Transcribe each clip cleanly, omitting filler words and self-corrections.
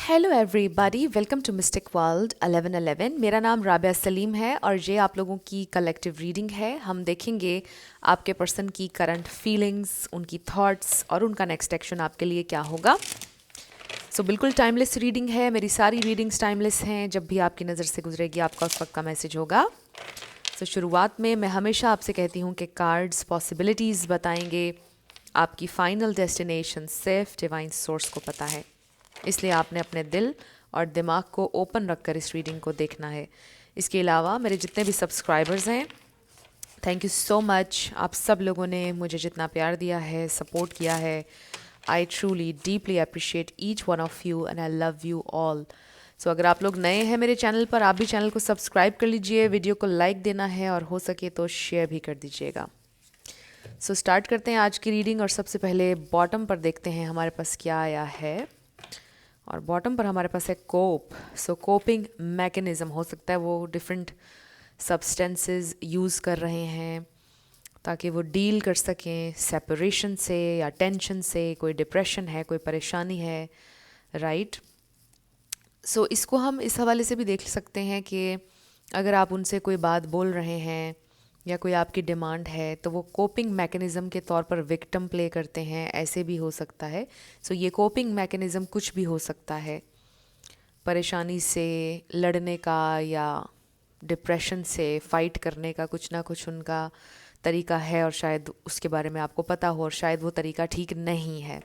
Hello everybody, welcome to mystic world 1111। मेरा नाम राबिया सलीम है और ये आप लोगों की कलेक्टिव रीडिंग है। हम देखेंगे आपके पर्सन की करंट फीलिंग्स, उनकी थॉट्स और उनका नेक्स्ट एक्शन आपके लिए क्या होगा। बिल्कुल टाइमलेस रीडिंग है। मेरी सारी रीडिंग्स टाइमलेस हैं। जब भी आपकी नज़र से गुजरेगी आपका उस वक्त का मैसेज होगा। शुरुआत में मैं हमेशा आपसे कहती हूँ कि कार्ड्स पॉसिबिलिटीज़ बताएंगे, आपकी फाइनल डेस्टिनेशन सिर्फ डिवाइन सोर्स को पता है। इसलिए आपने अपने दिल और दिमाग को ओपन रखकर इस रीडिंग को देखना है। इसके अलावा मेरे जितने भी सब्सक्राइबर्स हैं, थैंक यू सो मच। आप सब लोगों ने मुझे जितना प्यार दिया है, सपोर्ट किया है, I truly deeply appreciate each one of you and I love you all. अगर आप लोग नए हैं मेरे चैनल पर, आप भी चैनल को सब्सक्राइब कर लीजिए, वीडियो को लाइक देना है और हो सके तो शेयर भी कर दीजिएगा। स्टार्ट करते हैं आज की रीडिंग। और सबसे पहले बॉटम पर देखते हैं हमारे पास क्या आया है। और बॉटम पर हमारे पास है कोप। कोपिंग मैकेनिज़्म हो सकता है वो डिफरेंट सब्सटेंसेस यूज़ कर रहे हैं ताकि वो डील कर सकें सेपरेशन से या टेंशन से। कोई डिप्रेशन है, कोई परेशानी है, राइट। इसको हम इस हवाले से भी देख सकते हैं कि अगर आप उनसे कोई बात बोल रहे हैं या कोई आपकी डिमांड है तो वो कोपिंग मैकेनिज़्म के तौर पर विक्टिम प्ले करते हैं, ऐसे भी हो सकता है। ये कोपिंग मैकेनिज़्म कुछ भी हो सकता है, परेशानी से लड़ने का या डिप्रेशन से फाइट करने का कुछ ना कुछ उनका तरीका है और शायद उसके बारे में आपको पता हो और शायद वो तरीका ठीक नहीं है।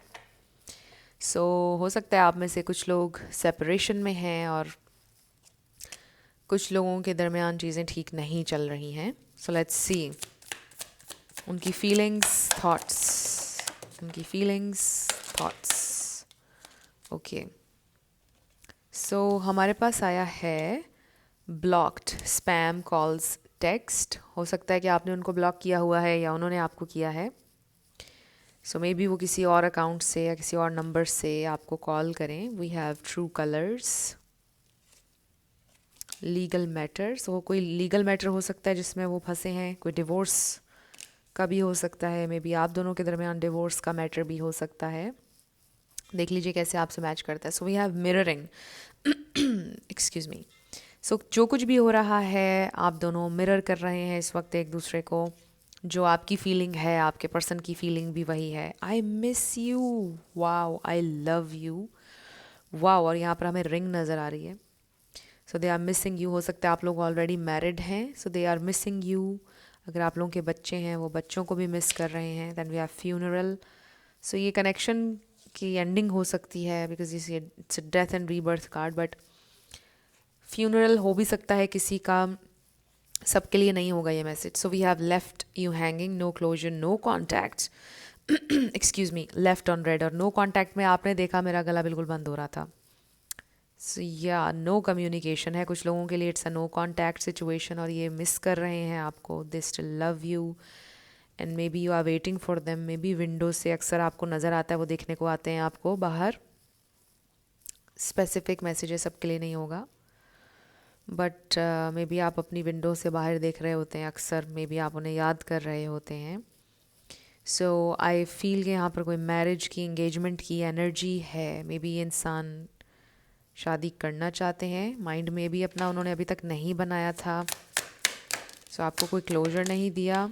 हो सकता है आप में से कुछ लोग सेपरेशन में हैं और कुछ लोगों के दरमियान चीज़ें ठीक नहीं चल रही हैं। लेट्स सी उनकी फीलिंग्स थॉट्स। ओके, हमारे पास आया है ब्लॉक्ड स्पैम कॉल्स टेक्स्ट। हो सकता है कि आपने उनको ब्लॉक किया हुआ है या उन्होंने आपको किया है। मे बी वो किसी और अकाउंट से या किसी और नंबर से आपको कॉल करें। We have true colours, legal matters. वो कोई लीगल मैटर हो सकता है जिसमें वो फंसे हैं। कोई डिवोर्स का भी हो सकता है, मे बी आप दोनों के दरमियान डिवोर्स का मैटर भी हो सकता है। देख लीजिए कैसे आपसे मैच करता है। We have mirroring, excuse me. जो कुछ भी हो रहा है आप दोनों मिरर कर रहे हैं इस वक्त एक दूसरे को। जो आपकी फीलिंग है, आपके पर्सन की फीलिंग भी वही है। I miss you, wow, I love you, wow. और यहाँ पर हमें रिंग नज़र आ रही है। They are missing you. हो सकता है आप लोग ऑलरेडी मैरिड हैं, दे आर मिसिंग यू। अगर आप लोगों के बच्चे हैं वो बच्चों को भी मिस कर रहे हैं। Then we have funeral. ये कनेक्शन की एंडिंग हो सकती है because it's a death and rebirth card. But funeral हो भी सकता है किसी का, सबके लिए नहीं होगा ये message. We have left you hanging, no closure, no contact, excuse me, left on red. और नो कॉन्टैक्ट में आपने देखा मेरा गला बिल्कुल बंद हो रहा था। या नो कम्युनिकेशन है कुछ लोगों के लिए। It's a no contact situation और ये मिस कर रहे हैं आपको। They still love you and maybe you are waiting for them. Maybe window से अक्सर आपको नज़र आता है, वो देखने को आते हैं आपको बाहर। स्पेसिफिक मैसेजेस सबके लिए नहीं होगा, बट मे बी आप अपनी विंडो से बाहर देख रहे होते हैं अक्सर। मे बी आप उन्हें याद कर रहे होते हैं। आई फील कि यहाँ पर कोई मैरिज की, एंगेजमेंट की एनर्जी है। मे बी ये इंसान शादी करना चाहते हैं, माइंड में भी अपना उन्होंने अभी तक नहीं बनाया था। आपको कोई क्लोजर नहीं दिया।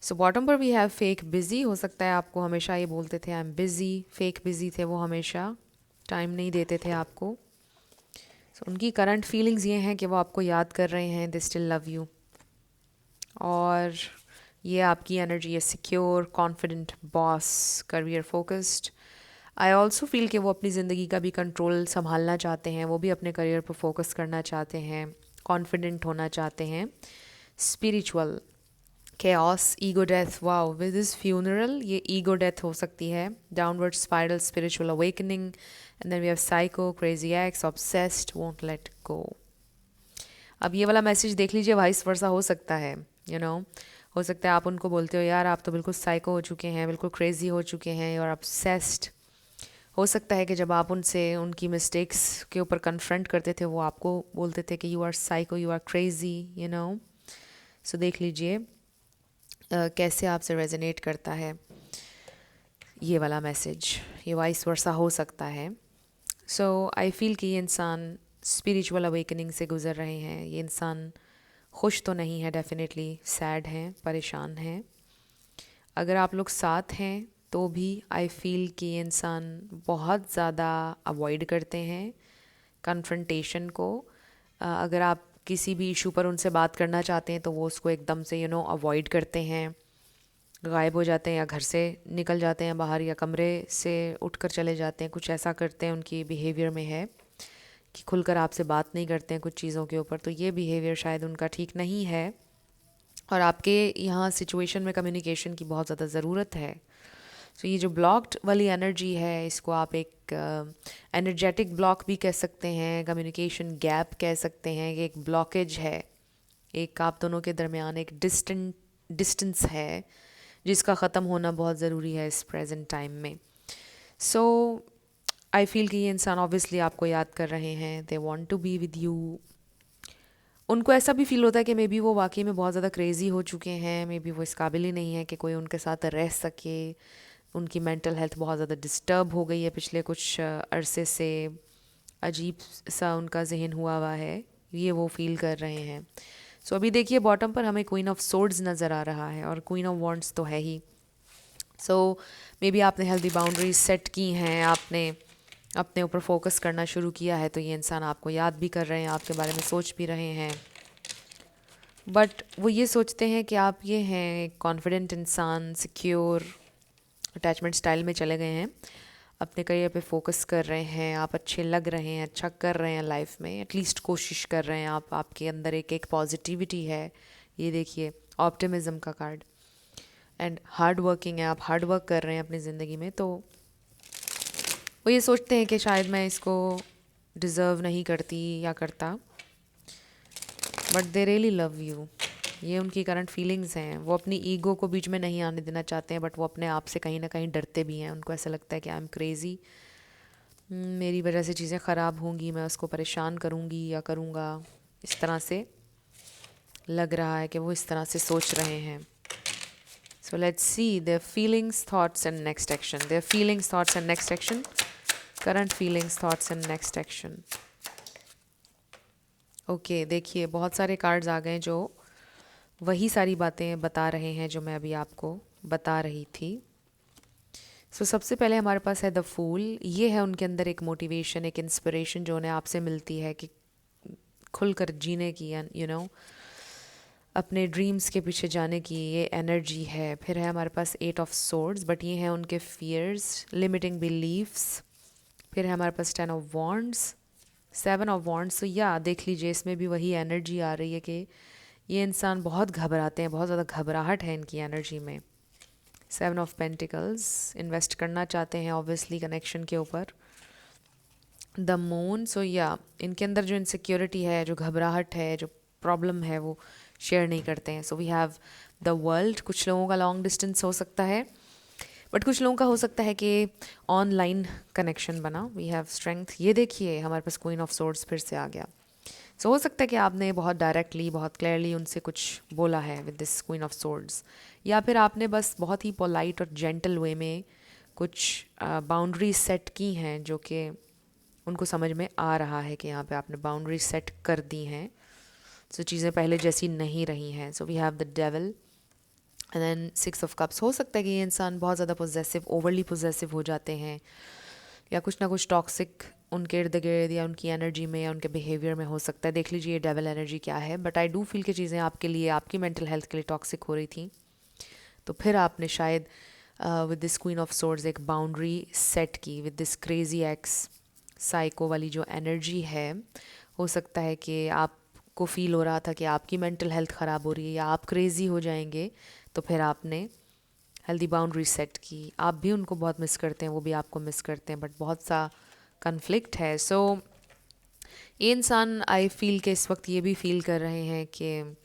बॉटम पर वी हैव फेक बिजी। हो सकता है आपको हमेशा ये बोलते थे I am busy, fake busy थे वो, हमेशा टाइम नहीं देते थे आपको। उनकी करंट फीलिंग्स ये हैं कि वो आपको याद कर रहे हैं, दे स्टिल लव यू। और ये आपकी एनर्जी है secure, confident, boss, career focused. I also feel कि वो अपनी ज़िंदगी का भी कंट्रोल संभालना चाहते हैं, वो भी अपने करियर पर फोकस करना चाहते हैं, कॉन्फिडेंट होना चाहते हैं। Spiritual, chaos, ego death, wow, with this funeral ये ego death हो सकती है। downward spiral, spiritual awakening, and then we have psycho, crazy ex, obsessed, won't let go। अब ये वाला मैसेज देख लीजिए, वाइस वर्सा हो सकता है, हो सकता है आप उनको बोलते हो यार आप तो बिल्कुल साइको हो चुके हैं, बिल्कुल क्रेजी हो चुके हैं, और obsessed। हो सकता है कि जब आप उनसे उनकी मिस्टेक्स के ऊपर कन्फ्रंट करते थे वो आपको बोलते थे कि you are psycho, you are crazy, देख लीजिए कैसे आपसे रेजोनेट करता है ये वाला मैसेज। ये वाइस वर्सा हो सकता है। सो आई फील कि ये इंसान स्पिरिचुअल अवेकनिंग से गुज़र रहे हैं। ये इंसान खुश तो नहीं है, डेफिनेटली सैड हैं, परेशान हैं। अगर आप लोग साथ हैं तो भी आई फील कि ये इंसान बहुत ज़्यादा अवॉइड करते हैं कन्फ्रंटेशन को। अगर आप किसी भी इशू पर उनसे बात करना चाहते हैं तो वो उसको एकदम से अवॉइड करते हैं, गायब हो जाते हैं या घर से निकल जाते हैं बाहर, या कमरे से उठकर चले जाते हैं। कुछ ऐसा करते हैं, उनकी बिहेवियर में है कि खुलकर आपसे बात नहीं करते हैं कुछ चीज़ों के ऊपर। तो ये बिहेवियर शायद उनका ठीक नहीं है और आपके यहाँ सिचुएशन में कम्युनिकेशन की बहुत ज़्यादा ज़रूरत है। तो ये जो ब्लॉक्ड वाली एनर्जी है, इसको आप एक एनर्जेटिक ब्लॉक भी कह सकते हैं, कम्युनिकेशन गैप कह सकते हैं। ये एक ब्लॉकेज है, एक आप दोनों के दरमियान एक डिस्टेंस है जिसका ख़त्म होना बहुत ज़रूरी है इस प्रेजेंट टाइम में। सो आई फील कि ये इंसान ऑब्वियसली आपको याद कर रहे हैं, they want to be with you. उनको ऐसा भी फील होता है कि मे बी वो वाकई में बहुत ज़्यादा क्रेज़ी हो चुके हैं, मे बी वो इस काबिल ही नहीं है कि कोई उनके साथ रह सके। उनकी मेंटल हेल्थ बहुत ज़्यादा डिस्टर्ब हो गई है पिछले कुछ अरसे से, अजीब सा उनका जहन हुआ है, ये वो फील कर रहे हैं। सो अभी देखिए बॉटम पर हमें क्वीन ऑफ सोर्ड्स नज़र आ रहा है और क्वीन ऑफ वॉन्ड्स तो है ही। सो मे बी आपने हेल्दी बाउंड्रीज सेट की हैं, आपने अपने ऊपर फोकस करना शुरू किया है, तो ये इंसान आपको याद भी कर रहे हैं, आपके बारे में सोच भी रहे हैं। बट वो ये सोचते हैं कि आप ये हैं एक कॉन्फिडेंट इंसान, सिक्योर अटैचमेंट स्टाइल में चले गए हैं, अपने करियर पे फोकस कर रहे हैं, आप अच्छे लग रहे हैं, अच्छा कर रहे हैं लाइफ में, एटलीस्ट कोशिश कर रहे हैं आप, आपके अंदर एक एक पॉजिटिविटी है। ये देखिए ऑप्टिमिज्म का कार्ड, एंड हार्ड वर्किंग है, आप हार्ड वर्क कर रहे हैं अपनी ज़िंदगी में। तो वो ये सोचते हैं कि शायद मैं इसको डिज़र्व नहीं करती या करता, but they really love you. ये उनकी करंट फीलिंग्स हैं। वो अपनी ईगो को बीच में नहीं आने देना चाहते हैं, बट वो अपने आप से कहीं ना कहीं डरते भी हैं। उनको ऐसा लगता है कि आई एम क्रेज़ी, मेरी वजह से चीज़ें ख़राब होंगी, मैं उसको परेशान करूँगी या करूँगा। इस तरह से लग रहा है कि वो इस तरह से सोच रहे हैं। So let's see their feelings, thoughts and next action. Their feelings, thoughts and next action. Current feelings, thoughts and next action. Okay, देखिए बहुत सारे कार्ड्स आ गए जो वही सारी बातें बता रहे हैं जो मैं अभी आपको बता रही थी। सो सबसे पहले हमारे पास है द फूल। ये है उनके अंदर एक मोटिवेशन, एक इंस्पिरेशन जो उन्हें आपसे मिलती है कि खुलकर जीने की, अपने ड्रीम्स के पीछे जाने की ये एनर्जी है। फिर है हमारे पास 8 ऑफ सोर्ड्स, बट ये हैं उनके फियर्स, लिमिटिंग बिलीव्स। फिर है हमारे पास 10 ऑफ वॉन्ड्स, 7 ऑफ वॉन्ड्स। तो या देख लीजिए इसमें भी वही एनर्जी आ रही है कि ये इंसान बहुत घबराते हैं, बहुत ज़्यादा घबराहट है इनकी एनर्जी में। 7 ऑफ पेंटिकल्स, इन्वेस्ट करना चाहते हैं ऑब्वियसली कनेक्शन के ऊपर। The moon. सो या इनके अंदर जो इनसिक्योरिटी है, जो घबराहट है, जो प्रॉब्लम है, वो शेयर नहीं करते हैं। So we have the world. कुछ लोगों का लॉन्ग डिस्टेंस हो सकता है, बट कुछ लोगों का हो सकता है कि ऑनलाइन कनेक्शन बना। We have strength. ये देखिए हमारे पास क्वीन ऑफ सोर्ड्स फिर से आ गया। सो हो सकता है कि आपने बहुत डायरेक्टली, बहुत क्लियरली उनसे कुछ बोला है with this queen of swords, या फिर आपने बस बहुत ही पोलाइट और जेंटल वे में कुछ बाउंड्रीज सेट की हैं जो कि उनको समझ में आ रहा है कि यहाँ पे आपने बाउंड्रीज सेट कर दी हैं। सो चीज़ें पहले जैसी नहीं रही हैं। So we have the devil and then 6 of cups. हो सकता है कि ये इंसान बहुत ज़्यादा पोजेसिव, ओवरली पोजेसिव हो जाते हैं, या कुछ ना कुछ टॉक्सिक उनके इर्द गिर्द या उनकी एनर्जी में या उनके बिहेवियर में हो सकता है। देख लीजिए ये डेविल एनर्जी क्या है। बट आई डू फील कि चीज़ें आपके लिए, आपकी मेंटल हेल्थ के लिए टॉक्सिक हो रही थी, तो फिर आपने शायद with this queen of swords एक बाउंड्री सेट की with this crazy x, psycho वाली जो एनर्जी है। हो सकता है कि आपको फील हो रहा था कि आपकी मेंटल हेल्थ ख़राब हो रही है या आप क्रेज़ी हो जाएंगे, तो फिर आपने हेल्दी बाउंड्री सेट की। आप भी उनको बहुत मिस करते हैं, वो भी आपको मिस करते हैं, बट बहुत सा कन्फ्लिक्ट है। सो ये इंसान आई फील के इस वक्त ये भी फील कर रहे हैं कि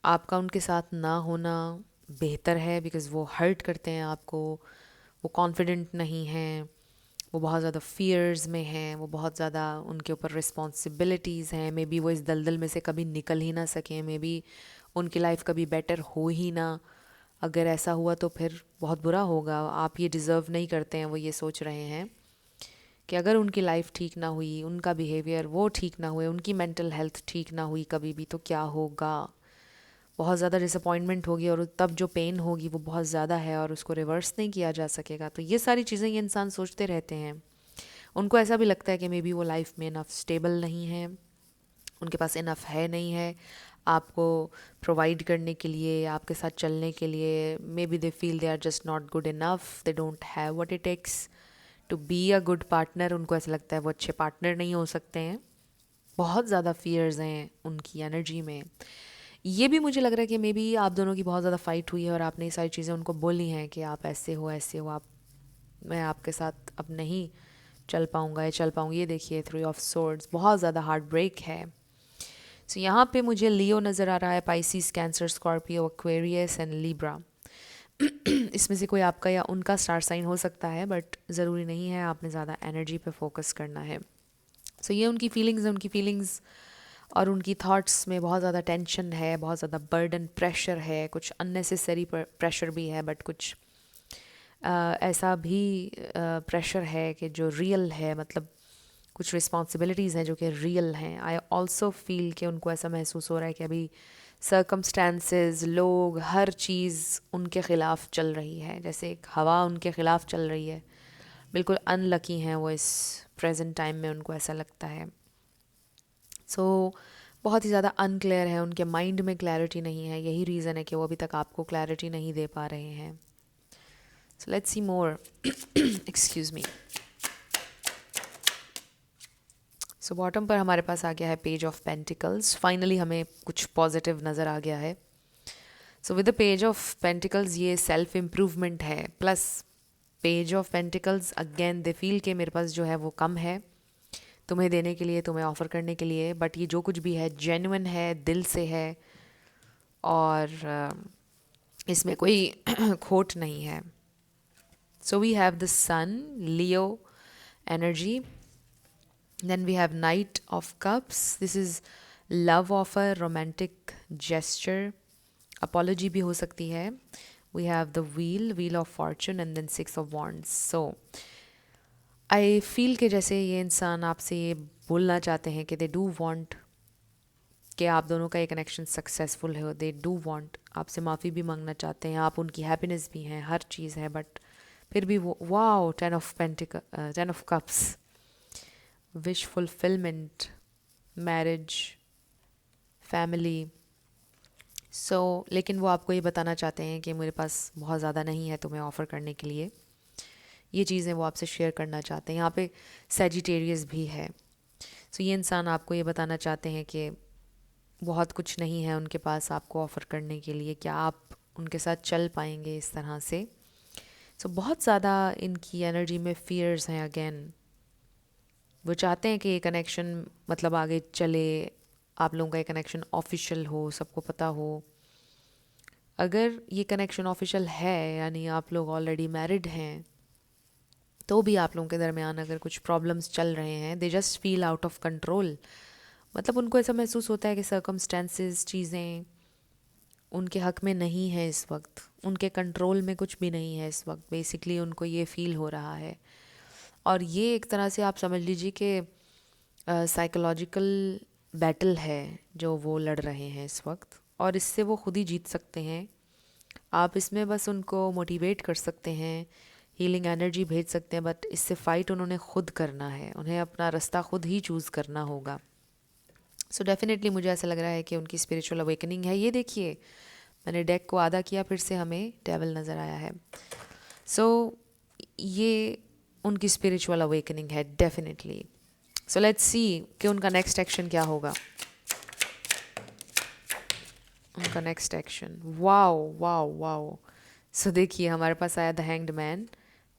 आपका उनके साथ ना होना बेहतर है, बिकॉज़ वो हर्ट करते हैं आपको, वो कॉन्फिडेंट नहीं हैं, वो बहुत ज़्यादा फियर्स में हैं, वो बहुत ज़्यादा उनके ऊपर रिस्पॉन्सिबिलिटीज़ हैं। मे बी वो इस दलदल में से कभी निकल ही ना सकें, मे बी उनकी लाइफ कभी बेटर हो ही ना। अगर ऐसा हुआ तो फिर बहुत बुरा होगा, आप ये डिज़र्व नहीं करते हैं, वो ये सोच रहे हैं। कि अगर उनकी लाइफ ठीक ना हुई, उनका बिहेवियर वो ठीक ना हुए, उनकी मेंटल हेल्थ ठीक ना हुई कभी भी, तो क्या होगा। बहुत ज़्यादा डिसअपॉइंटमेंट होगी और तब जो पेन होगी वो बहुत ज़्यादा है और उसको रिवर्स नहीं किया जा सकेगा। तो ये सारी चीज़ें ये इंसान सोचते रहते हैं। उनको ऐसा भी लगता है कि मे बी वो लाइफ में इनफ स्टेबल नहीं है, उनके पास इनफ है नहीं है आपको प्रोवाइड करने के लिए, आपके साथ चलने के लिए। Maybe they feel they are just not good enough, they don't have what it takes to be a good partner. उनको ऐसा लगता है वो अच्छे पार्टनर नहीं हो सकते हैं। बहुत ज़्यादा फियर्स हैं उनकी एनर्जी में। ये भी मुझे लग रहा है कि मे बी आप दोनों की बहुत ज़्यादा फाइट हुई है और आपने ये सारी चीज़ें उनको बोली हैं कि आप ऐसे हो, आप, मैं आपके साथ अब नहीं चल पाऊँगा या चल पाऊँगी। ये देखिए, 3 ऑफ सोर्ड्स, बहुत ज़्यादा हार्ट ब्रेक है। सो यहाँ पे मुझे लियो नज़र आ रहा है, Pisces, cancer, Scorpio, Aquarius and Libra. इसमें से कोई आपका या उनका स्टार साइन हो सकता है, बट ज़रूरी नहीं है, आपने ज़्यादा एनर्जी पे फोकस करना है। सो ये उनकी फीलिंग्स है, उनकी फीलिंग्स और उनकी थॉट्स में बहुत ज़्यादा टेंशन है, बहुत ज़्यादा बर्डन, प्रेशर है, कुछ अननेसेसरी प्रेशर भी है, बट कुछ ऐसा भी प्रेशर है कि जो रियल है, मतलब कुछ रिस्पॉन्सिबिलिटीज़ हैं जो कि रियल हैं। आई ऑल्सो फील कि उनको ऐसा महसूस हो रहा है कि अभी सर्कमस्टेंसेस, लोग, हर चीज़ उनके ख़िलाफ़ चल रही है, जैसे एक हवा उनके ख़िलाफ़ चल रही है। बिल्कुल अनलकी हैं वो इस प्रेजेंट टाइम में, उनको ऐसा लगता है। बहुत ही ज़्यादा अनक्लियर है, उनके माइंड में क्लैरिटी नहीं है। यही रीज़न है कि वो अभी तक आपको क्लैरिटी नहीं दे पा रहे हैं। So let's see more. Excuse me. So bottom पर हमारे पास आ गया है पेज ऑफ पेंटिकल्स। फाइनली हमें कुछ पॉजिटिव नज़र आ गया है। So with the page of pentacles ये सेल्फ इम्प्रूवमेंट है, plus page of pentacles again they feel के मेरे पास जो है वो कम है तुम्हें देने के लिए, तुम्हें ऑफ़र करने के लिए, बट ये जो कुछ भी है जेन्युइन है, दिल से है और इसमें कोई खोट नहीं है। So we have the sun, Leo energy, then we have Knight of Cups. This is love offer, romantic gesture, apology भी हो सकती है. We have the wheel of fortune and then 6 of wands. So I feel कि जैसे ये इंसान आपसे ये बोलना चाहते हैं कि they do want कि आप दोनों का ये कनेक्शन सक्सेसफुल हो, they do want आपसे माफ़ी भी मांगना चाहते हैं, आप उनकी हैप्पीनेस भी हैं, हर चीज़ है, बट फिर भी वो wow 10 of cups, wish fulfilment, marriage, family. लेकिन वो आपको ये बताना चाहते हैं कि मेरे पास बहुत ज़्यादा नहीं है तुम्हें ऑफ़र करने के लिए। ये चीज़ें वो आपसे शेयर करना चाहते हैं। यहाँ पे सैजिटेरियस भी है। ये इंसान आपको ये बताना चाहते हैं कि बहुत कुछ नहीं है उनके पास आपको ऑफ़र करने के लिए, क्या आप उनके साथ चल पाएंगे इस तरह से। बहुत ज़्यादा इनकी एनर्जी में फियर्स हैं अगेन। वो चाहते हैं कि ये कनेक्शन मतलब आगे चले, आप लोगों का ये कनेक्शन ऑफिशियल हो, सबको पता हो। अगर ये कनेक्शन ऑफिशियल है यानी आप लोग ऑलरेडी मैरिड हैं, तो भी आप लोगों के दरमियान अगर कुछ प्रॉब्लम्स चल रहे हैं, they just feel out of control. मतलब उनको ऐसा महसूस होता है कि सर्कमस्टेंसेस, चीज़ें उनके हक में नहीं है इस वक्त, उनके कंट्रोल में कुछ भी नहीं है इस वक्त। बेसिकली उनको ये फील हो रहा है और ये एक तरह से आप समझ लीजिए कि साइकोलॉजिकल बैटल है जो वो लड़ रहे हैं इस वक्त, और इससे वो खुद ही जीत सकते हैं। आप इसमें बस उनको मोटिवेट कर सकते हैं, हीलिंग एनर्जी भेज सकते हैं, बट इससे फ़ाइट उन्होंने खुद करना है, उन्हें अपना रास्ता खुद ही चूज़ करना होगा। डेफिनेटली मुझे ऐसा लग रहा है कि उनकी स्पिरिचुअल अवेकनिंग है। ये देखिए, मैंने डेक को आधा किया, फिर से हमें डेविल नज़र आया है। ये उनकी स्पिरिचुअल अवेकनिंग है डेफिनेटली। लेट्स सी कि उनका नेक्स्ट एक्शन क्या होगा। उनका next action, wow wow wow. देखिए हमारे पास आया the hanged man.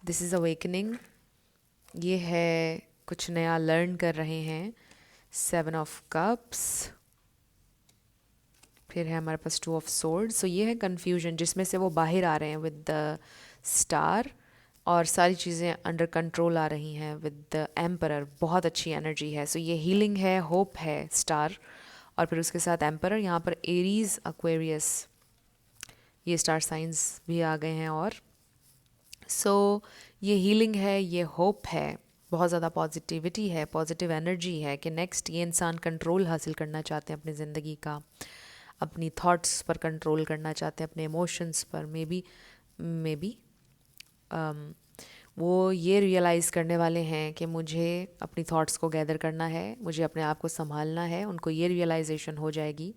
This is awakening. ये है कुछ नया लर्न कर रहे हैं। 7 ऑफ कप्स, फिर है हमारे पास 2 ऑफ सोर्ड्स। ये है कन्फ्यूजन जिसमें से वो बाहर आ रहे हैं विद द स्टार, और सारी चीज़ें अंडर कंट्रोल आ रही हैं विद द एम्परर। बहुत अच्छी एनर्जी है। ये हीलिंग है, होप है, स्टार, और फिर उसके साथ एम्परर। यहाँ पर एरीज, एक्वेरियस, ये स्टार साइंस भी आ गए हैं। और ये हीलिंग है, ये होप है, बहुत ज़्यादा पॉजिटिविटी है, पॉजिटिव एनर्जी है कि नेक्स्ट ये इंसान कंट्रोल हासिल करना चाहते हैं अपनी ज़िंदगी का, अपनी थॉट्स पर कंट्रोल करना चाहते हैं, अपने इमोशंस पर। मे बी वो ये रियलाइज़ करने वाले हैं कि मुझे अपनी थॉट्स को गैदर करना है, मुझे अपने आप को संभालना है। उनको ये रियलाइजेशन हो जाएगी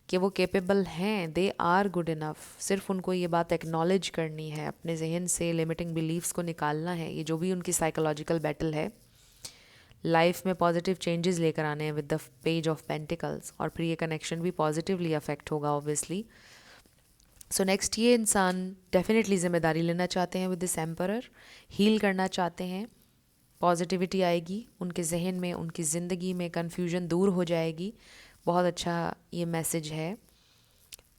कि वो केपेबल हैं, दे आर गुड इनफ। सिर्फ उनको ये बात एक्नॉलेज करनी है, अपने जहन से लिमिटिंग बिलीव्स को निकालना है। ये जो भी उनकी साइकोलॉजिकल बैटल है, लाइफ में पॉजिटिव चेंजेस लेकर आने हैं with the page of pentacles, और फिर ये कनेक्शन भी पॉजिटिवली अफेक्ट होगा ऑब्वियसली। सो नेक्स्ट ये इंसान डेफिनेटली जिम्मेदारी लेना चाहते हैं विद दिस एम्परर, हील करना चाहते हैं, पॉजिटिविटी आएगी उनके जहन में, उनकी ज़िंदगी में कन्फ्यूजन दूर हो जाएगी। बहुत अच्छा ये मैसेज है,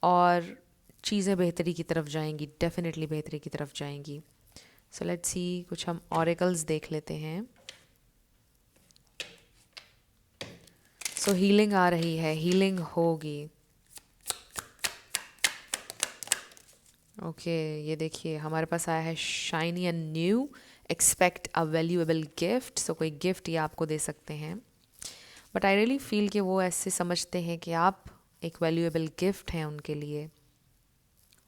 और चीज़ें बेहतरी की तरफ जाएंगी, डेफिनेटली बेहतरी की तरफ जाएंगी। सो लेट्स सी, कुछ हम ऑरेकल्स देख लेते हैं। सो हीलिंग आ रही है, हीलिंग होगी। ओके, ये देखिए हमारे पास आया है shiny and new, expect a valuable gift. So कोई गिफ्ट ये आपको दे सकते हैं, बट आई रियली फील कि वो ऐसे समझते हैं कि आप एक वैल्यूएबल गिफ्ट हैं उनके लिए,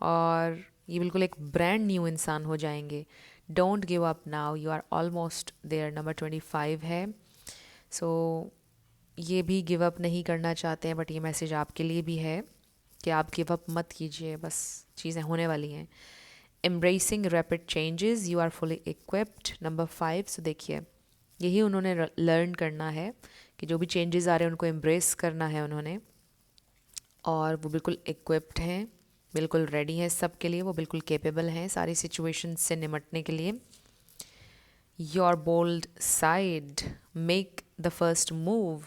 और ये बिल्कुल एक ब्रांड न्यू इंसान हो जाएंगे। Don't give up now, you are almost there. Number 25 है। सो ये भी गिव अप नहीं करना चाहते हैं, बट ये मैसेज आपके लिए भी है कि आप गिव अप मत कीजिए, बस चीज़ें होने वाली हैं। Embracing rapid changes, you are fully equipped. Number 5। So देखिए यही उन्होंने लर्न करना है कि जो भी चेंजेस आ रहे हैं उनको एम्ब्रेस करना है उन्होंने, और वो बिल्कुल इक्विप्ड हैं, बिल्कुल रेडी हैं सब के लिए, वो बिल्कुल केपेबल हैं सारी सिचुएशन से निमटने के लिए। Your bold side, make the first move.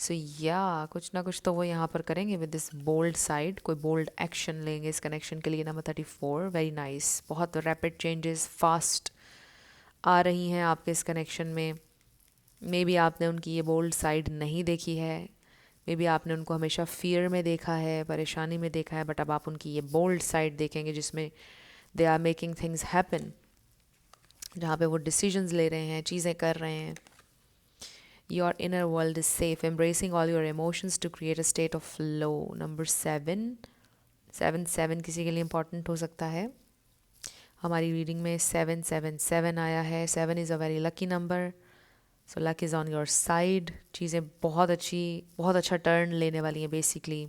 So yeah कुछ ना कुछ तो वो यहाँ पर करेंगे विद दिस बोल्ड साइड, कोई बोल्ड एक्शन लेंगे इस कनेक्शन के लिए। Number 34, very nice. बहुत रैपिड चेंजेस फास्ट आ रही हैं आपके इस कनेक्शन में। मे बी आपने उनकी ये बोल्ड साइड नहीं देखी है, मे बी आपने उनको हमेशा फियर में देखा है, परेशानी में देखा है, बट अब आप उनकी ये बोल्ड साइड देखेंगे जिसमें they are making things happen, जहाँ पे वो डिसीजंस ले रहे हैं, चीज़ें कर रहे हैं। Your inner world is safe, embracing all your emotions to create a state of flow. Number 7 किसी के लिए इंपॉर्टेंट हो सकता है। हमारी रीडिंग में 777 आया है। 7 is a very lucky number, so luck is on your side. चीज़ें बहुत अच्छा टर्न लेने वाली हैं basically.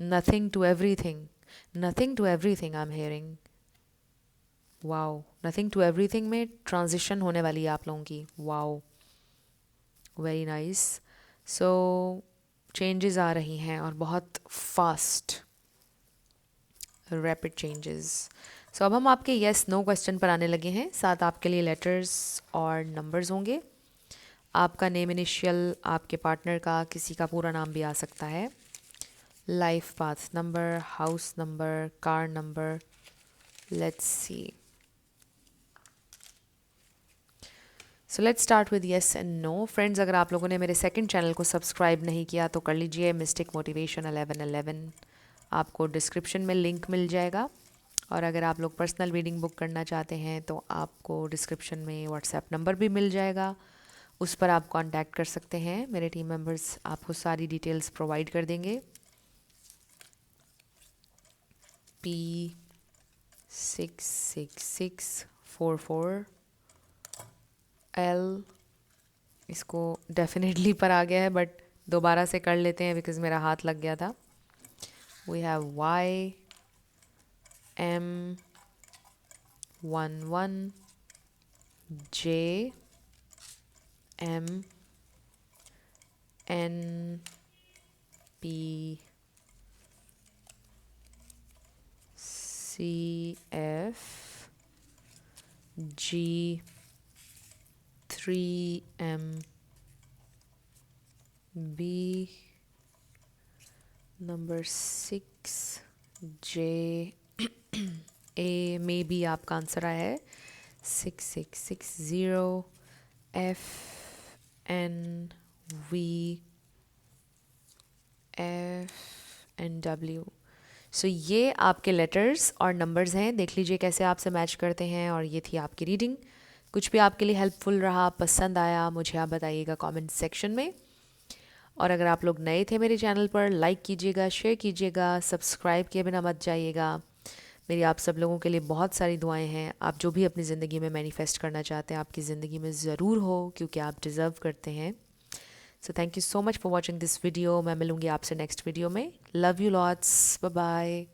Nothing to everything, nothing to everything I am hearing. Wow, nothing to everything में ट्रांजिशन होने वाली है आप लोगों की। Wow, very nice. So changes आ रही हैं, और बहुत फास्ट रैपिड चेंजेस। सो अब हम आपके येस नो क्वेश्चन पर आने लगे हैं। साथ आपके लिए लेटर्स और नंबर्स होंगे। आपका नेम इनिशियल, आपके पार्टनर का, किसी का पूरा नाम भी आ सकता है। Life path number, house number, car number. Let's see. So let's start with yes and no. Friends, अगर आप लोगों ने मेरे सेकंड चैनल को सब्सक्राइब नहीं किया तो कर लीजिए, मिस्टिक मोटिवेशन 1111। आपको डिस्क्रिप्शन में लिंक मिल जाएगा, और अगर आप लोग पर्सनल रीडिंग बुक करना चाहते हैं तो आपको डिस्क्रिप्शन में व्हाट्सएप नंबर भी मिल जाएगा, उस पर आप कांटेक्ट कर सकते हैं। मेरे टीम मेंबर्स आपको सारी डिटेल्स प्रोवाइड कर देंगे। P66644 L, इसको डेफिनेटली पर आ गया है, बट दोबारा से कर लेते हैं बिकॉज मेरा हाथ लग गया था। We have YM11 JMCF, G3MB, number 6JA, maybe आपका आंसर आया है 6660FNVFNW। सो ये आपके लेटर्स और नंबर्स हैं, देख लीजिए कैसे आपसे मैच करते हैं। और ये थी आपकी रीडिंग। कुछ भी आपके लिए हेल्पफुल रहा, पसंद आया, मुझे आप बताइएगा कमेंट सेक्शन में। और अगर आप लोग नए थे मेरे चैनल पर, लाइक कीजिएगा, शेयर कीजिएगा, सब्सक्राइब किए बिना मत जाइएगा। मेरी आप सब लोगों के लिए बहुत सारी दुआएं हैं। आप जो भी अपनी ज़िंदगी में मैनिफेस्ट करना चाहते हैं आपकी ज़िंदगी में ज़रूर हो, क्योंकि आप डिज़र्व करते हैं। So thank you so much for watching this video. मैं मिलूँगी आपसे नेक्स्ट वीडियो में। Love you lots, bye bye.